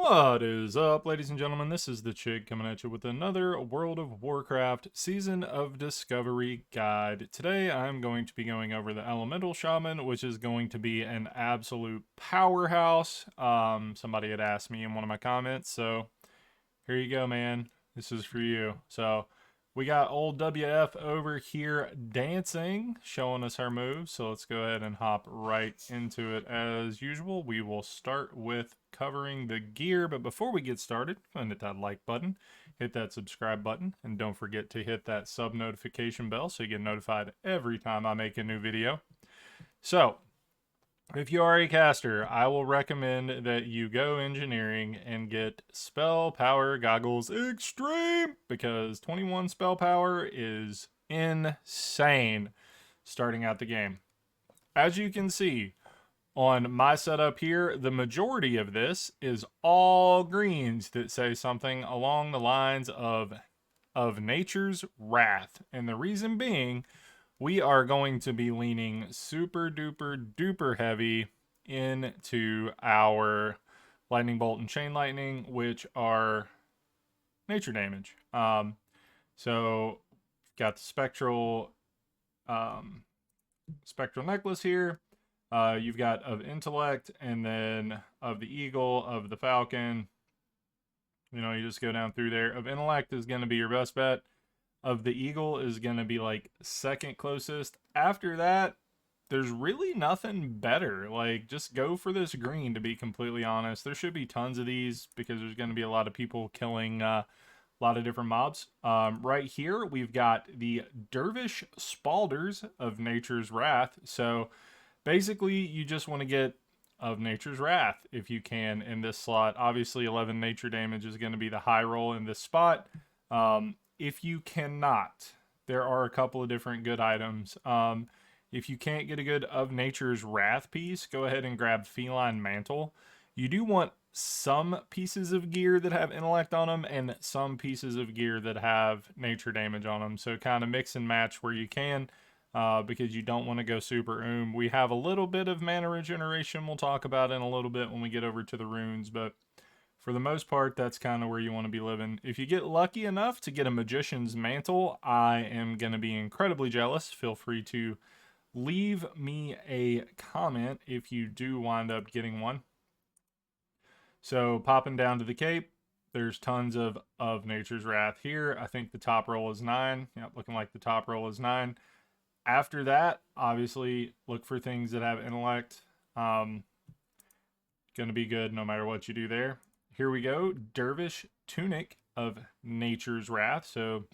What is up, ladies and gentlemen? This is the Chig coming at you with another World of Warcraft Season of Discovery guide. Today I'm going to be going over the Elemental Shaman, which is going to be an absolute powerhouse. Somebody had asked me in one of my comments, so here you go, man. This is for you. So we got old WF over here dancing, showing us our moves. So let's go ahead and hop right into it as usual. We will start with covering the gear. But before we get started, go ahead and hit that like button, hit that subscribe button, and don't forget to hit that sub notification bell so you get notified every time I make a new video. So if you are a caster, I will recommend that you go engineering and get spell power goggles extreme because 21 spell power is insane starting out the game. As you can see on my setup here, the majority of this is all greens that say something along the lines of nature's wrath. And the reason being, we are going to be leaning super duper duper heavy into our lightning bolt and chain lightning, which are nature damage. So got the spectral necklace here. You've got of intellect, and then of the eagle, of the falcon. You know, you just go down through there. Of intellect is going to be your best bet. Of the eagle is going to be like second closest. After that, there's really nothing better. Like, just go for this green, to be completely honest. There should be tons of these because there's going to be a lot of people killing a lot of different mobs. Right here, we've got the Dervish Spalders of Nature's Wrath. So basically, you just want to get of Nature's Wrath if you can in this slot. Obviously, 11 nature damage is going to be the high roll in this spot. If you cannot, there are a couple of different good items. If you can't get a good of Nature's Wrath piece, go ahead and grab Feline Mantle. You do want some pieces of gear that have intellect on them and some pieces of gear that have nature damage on them. So kind of mix and match where you can, because you don't want to go super We have a little bit of mana regeneration we'll talk about in a little bit when we get over to the runes, but for the most part, that's kind of where you want to be living. If you get lucky enough to get a Magician's Mantle, I am going to be incredibly jealous. Feel free to leave me a comment if you do wind up getting one. So popping down to the cape, there's tons of Nature's Wrath here. I think the top roll is 9. Yep, looking like the top roll is 9. After that, obviously, look for things that have intellect. Going to be good no matter what you do there. Here we go, Dervish Tunic of Nature's Wrath. So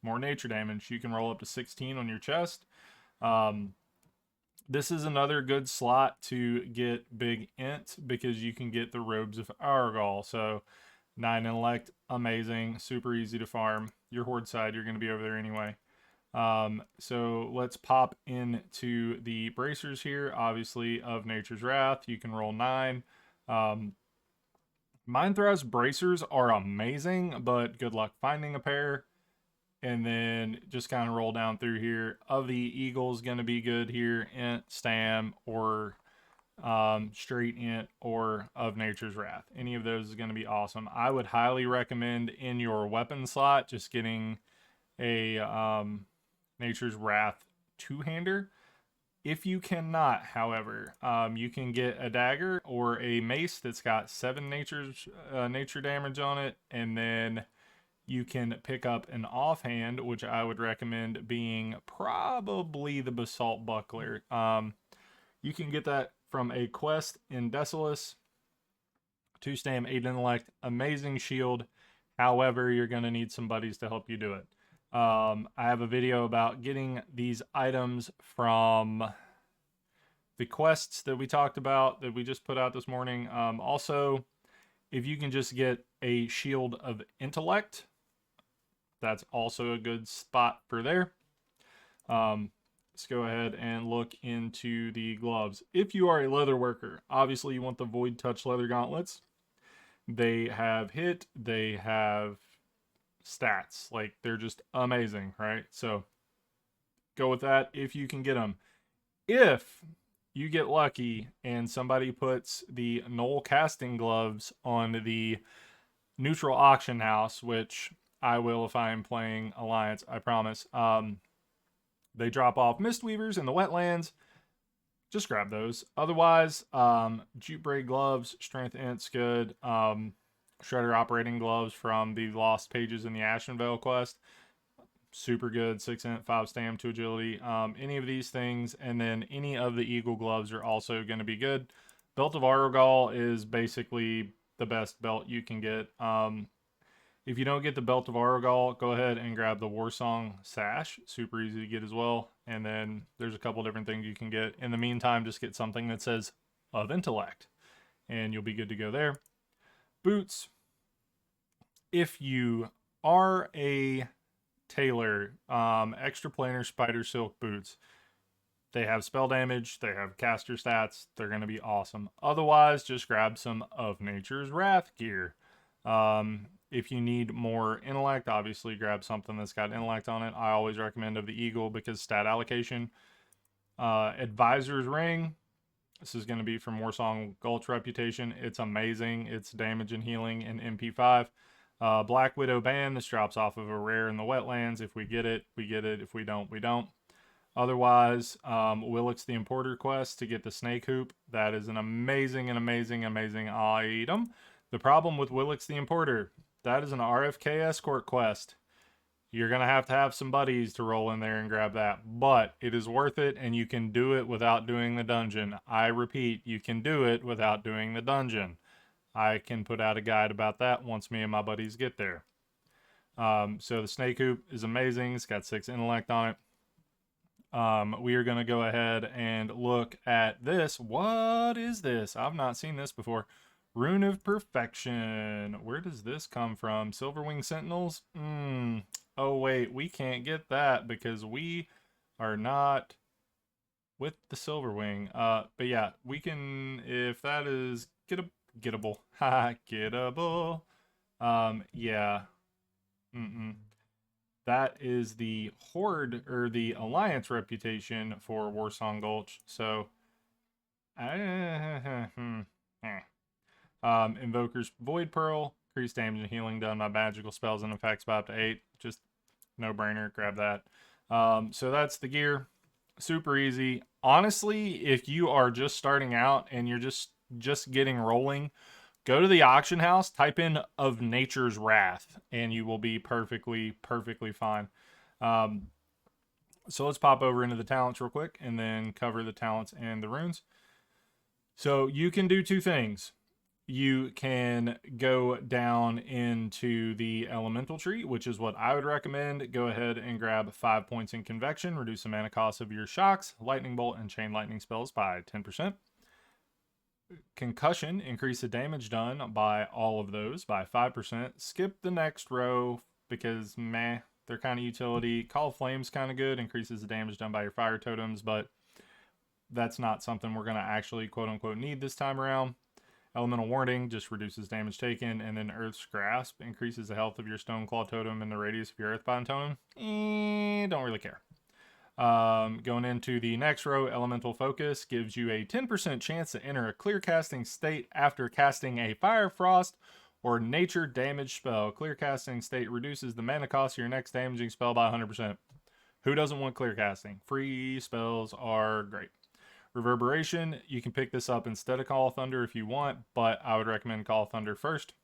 more nature damage. You can roll up to 16 on your chest. This is another good slot to get big int because you can get the Robes of Argal. So 9 intellect, amazing, super easy to farm. Your horde side, you're going to be over there anyway. So let's pop into the bracers here. Obviously, of Nature's Wrath, you can roll 9. Mind Thrust bracers are amazing, but good luck finding a pair. And then just kind of roll down through here. Of the Eagle's going to be good here. Int, Stam, or straight Int, or of Nature's Wrath. Any of those is going to be awesome. I would highly recommend in your weapon slot just getting a Nature's Wrath two-hander. If you cannot, however, you can get a dagger or a mace that's got 7 nature damage on it, and then you can pick up an offhand, which I would recommend being probably the Basalt Buckler. You can get that from a quest in Desolus. 2 stam, 8 intellect, amazing shield. However, you're going to need some buddies to help you do it. I have a video about getting these items from the quests that we talked about that we just put out this morning. Also, if you can just get a shield of intellect, that's also a good spot for there. Let's go ahead and look into the gloves. If you are a leather worker, obviously you want the Void Touch leather gauntlets. They have hit, they have stats. Like, they're just amazing, right? So go with that if you can get them. If you get lucky and somebody puts the Knoll casting gloves on the neutral auction house, which I will if I am playing Alliance, I promise. They drop off Mistweavers in the wetlands. Just grab those. Otherwise, Jute Braid gloves, Strength Int's good. Shredder operating gloves from the Lost Pages in the Ashenvale quest. Super good, 6 int, 5 stam, 2 agility. Any of these things, and then any of the Eagle gloves are also going to be good. Belt of Argal is basically the best belt you can get. If you don't get the Belt of Argal, go ahead and grab the Warsong Sash. Super easy to get as well. And then there's a couple different things you can get. In the meantime, just get something that says of Intellect, and you'll be good to go there. Boots. If you are a tailor, extra planar spider silk boots. They have spell damage, they have caster stats, they're going to be awesome. Otherwise, just grab some of Nature's Wrath gear. If you need more intellect, obviously grab something that's got intellect on it. I always recommend of the Eagle because stat allocation. Advisor's Ring. This is going to be from Warsong Gulch Reputation. It's amazing. It's damage and healing in MP5. Black Widow Band. This drops off of a rare in the wetlands. If we get it, we get it. If we don't, we don't. Otherwise, Willix the Importer quest to get the Snake Hoop. That is an amazing item. The problem with Willix the Importer, that is an RFK escort quest. You're going to have some buddies to roll in there and grab that. But it is worth it, and you can do it without doing the dungeon. I repeat, you can do it without doing the dungeon. I can put out a guide about that once me and my buddies get there. So the Snake Hoop is amazing. It's got 6 intellect on it. We are going to go ahead and look at this. What is this? I've not seen this before. Rune of Perfection. Where does this come from? Silverwing Sentinels? Oh, wait. We can't get that because we are not with the Silverwing. But yeah, we can, if that is gettable. Ha, gettable. Yeah. That is the Horde, or the Alliance reputation for Warsong Gulch. So, Invoker's Void Pearl, increased damage and healing done by magical spells and effects by up to 8. Just no-brainer, grab that. So that's the gear. Super easy. Honestly, if you are just starting out and you're just getting rolling, go to the auction house, type in of Nature's Wrath, and you will be perfectly fine. So let's pop over into the talents real quick and then cover the talents and the runes. So you can do two things. You can go down into the elemental tree, which is what I would recommend. Go ahead and grab 5 points in convection, reduce the mana cost of your shocks, lightning bolt, and chain lightning spells by 10%. Concussion, increase the damage done by all of those by 5%. Skip the next row because meh, they're kind of utility. Call of Flame's kind of good, increases the damage done by your fire totems, but that's not something we're going to actually quote unquote need this time around. Elemental Warning just reduces damage taken, and then Earth's Grasp increases the health of your Stoneclaw totem and the radius of your Earthbound totem. Don't really care. Going into the next row, Elemental Focus gives you a 10% chance to enter a clear casting state after casting a Fire, Frost, or Nature damage spell. Clear casting state reduces the mana cost of your next damaging spell by 100%. Who doesn't want clear casting? Free spells are great. Reverberation, you can pick this up instead of Call of Thunder if you want, but I would recommend Call of Thunder first.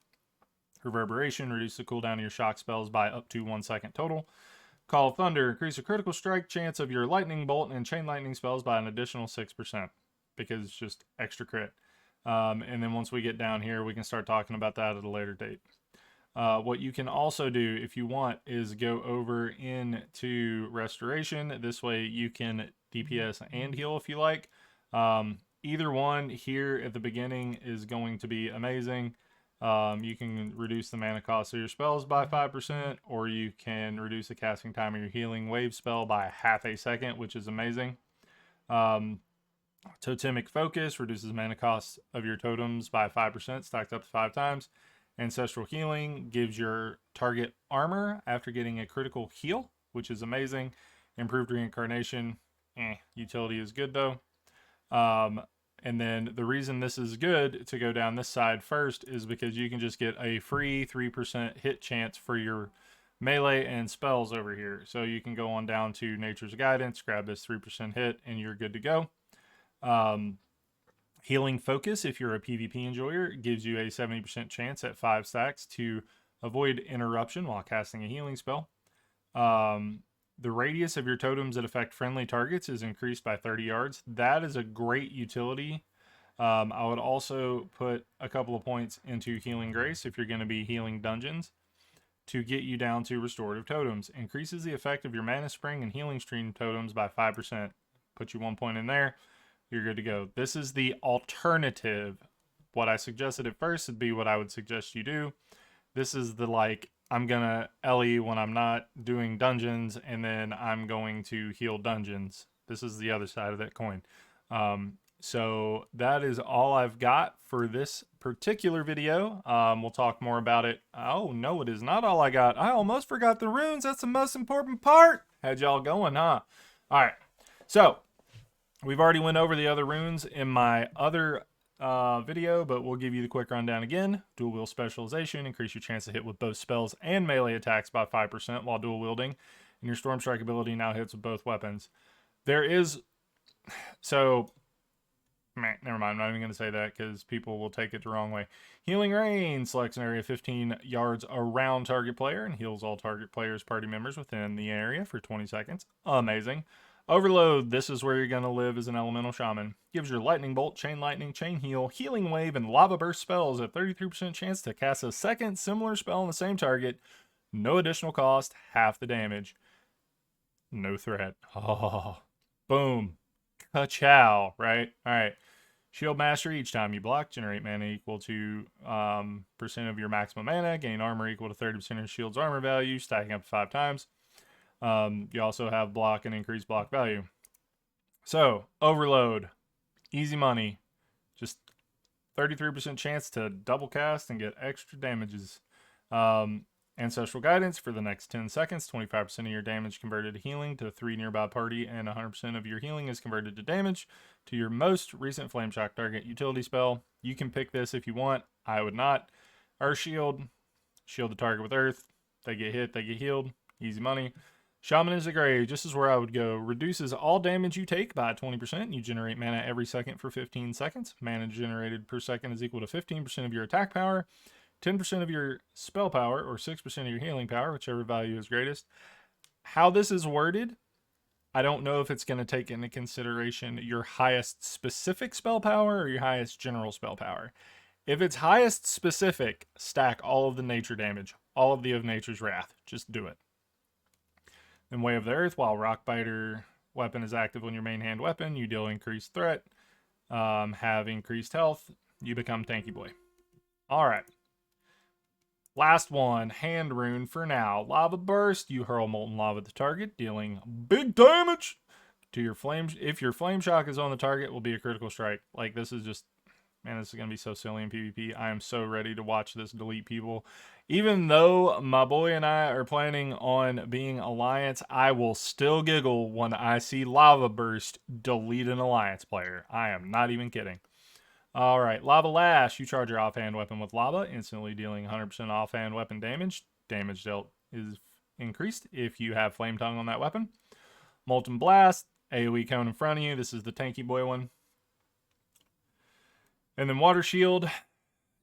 Reverberation, reduce the cooldown of your shock spells by up to 1 second total. Call of Thunder, increase the critical strike chance of your lightning bolt and chain lightning spells by an additional 6%, because it's just extra crit. And then once we get down here, we can start talking about that at a later date. What you can also do if you want is go over into Restoration. This way you can DPS and heal if you like. Either one here at the beginning is going to be amazing. You can reduce the mana cost of your spells by 5%, or you can reduce the casting time of your healing wave spell by half a second, which is amazing. Totemic Focus reduces mana cost of your totems by 5%, stacked up to 5 times. Ancestral Healing gives your target armor after getting a critical heal, which is amazing. Improved Reincarnation, utility is good though. And then the reason this is good to go down this side first is because you can just get a free 3% hit chance for your melee and spells over here. So you can go on down to Nature's Guidance, grab this 3% hit, and you're good to go. Healing Focus, if you're a PvP enjoyer, gives you a 70% chance at 5 stacks to avoid interruption while casting a healing spell. The radius of your totems that affect friendly targets is increased by 30 yards. That is a great utility. I would also put a couple of points into Healing Grace if you're going to be healing dungeons to get you down to restorative totems. Increases the effect of your Mana Spring and Healing Stream totems by 5%. Put you 1 point in there. You're good to go. This is the alternative. What I suggested at first would be what I would suggest you do. This is the I'm gonna Ellie when I'm not doing dungeons, and then I'm going to heal dungeons. This is the other side of that coin. So that is all I've got for this particular video. We'll talk more about it. Oh, no, it is not all I got. I almost forgot the runes. That's the most important part. How'd y'all going, huh? All right. So we've already went over the other runes in my other video, but we'll give you the quick rundown again. Dual wield specialization, increase your chance to hit with both spells and melee attacks by 5% while dual wielding, and your storm strike ability now hits with both weapons. There is, so, never mind, I'm not even going to say that because people will take it the wrong way. Healing Rain selects an area 15 yards around target player and heals all target players' party members within the area for 20 seconds. Amazing. Overload, this is where you're going to live as an elemental shaman. Gives your lightning bolt, chain lightning, chain heal, healing wave, and lava burst spells a 33% chance to cast a second similar spell on the same target. No additional cost, half the damage. No threat. Oh, boom. Ka-chow, right? All right. Shield Mastery, each time you block, generate mana equal to percent of your maximum mana, gain armor equal to 30% of your shield's armor value, stacking up to 5 times. You also have block and increased block value. So, Overload, easy money. Just 33% chance to double cast and get extra damages. Ancestral Guidance for the next 10 seconds. 25% of your damage converted to healing to 3 nearby party, and 100% of your healing is converted to damage to your most recent Flame Shock target utility spell. You can pick this if you want. I would not. Earth Shield. Shield the target with Earth. They get hit, they get healed. Easy money. Shaman is a grave. Just as where I would go. Reduces all damage you take by 20%. You generate mana every second for 15 seconds. Mana generated per second is equal to 15% of your attack power, 10% of your spell power, or 6% of your healing power, whichever value is greatest. How this is worded, I don't know if it's going to take into consideration your highest specific spell power or your highest general spell power. If it's highest specific, stack all of the nature damage, all of the of Nature's Wrath. Just do it. Then Way of the Earth, while Rockbiter weapon is active on your main hand weapon, you deal increased threat, have increased health, you become Tanky Boy. Alright. Last one, Hand Rune for now. Lava Burst, you hurl molten lava at the target, dealing big damage to your flame. If your Flame Shock is on the target, it will be a critical strike. Like, this is just, man, this is going to be so silly in PvP. I am so ready to watch this delete people. Even though my boy and I are planning on being Alliance, I will still giggle when I see Lava Burst delete an Alliance player. I am not even kidding. Alright, Lava Lash. You charge your offhand weapon with lava, instantly dealing 100% offhand weapon damage. Damage dealt is increased if you have Flame Tongue on that weapon. Molten Blast. AoE cone in front of you. This is the Tanky Boy one. And then Water Shield.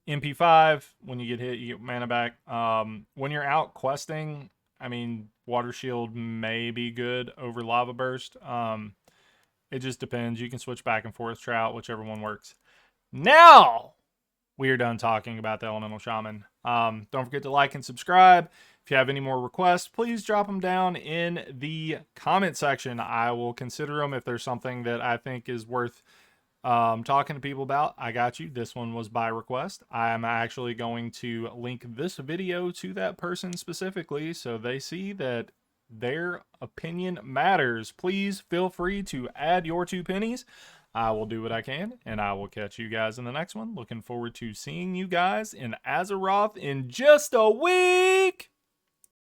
MP5, when you get hit, you get mana back. When you're out questing, I mean, Water Shield may be good over Lava Burst. It just depends. You can switch back and forth, try out whichever one works. Now, we are done talking about the Elemental Shaman. Don't forget to like and subscribe. If you have any more requests, please drop them down in the comment section. I will consider them if there's something that I think is worth talking to people about. I got you. This one was by request. I'm actually going to link this video to that person specifically so they see that their opinion matters. Please feel free to add your 2 pennies. I will do what I can, and I will catch you guys in the next one. Looking forward to seeing you guys in Azeroth in just a week.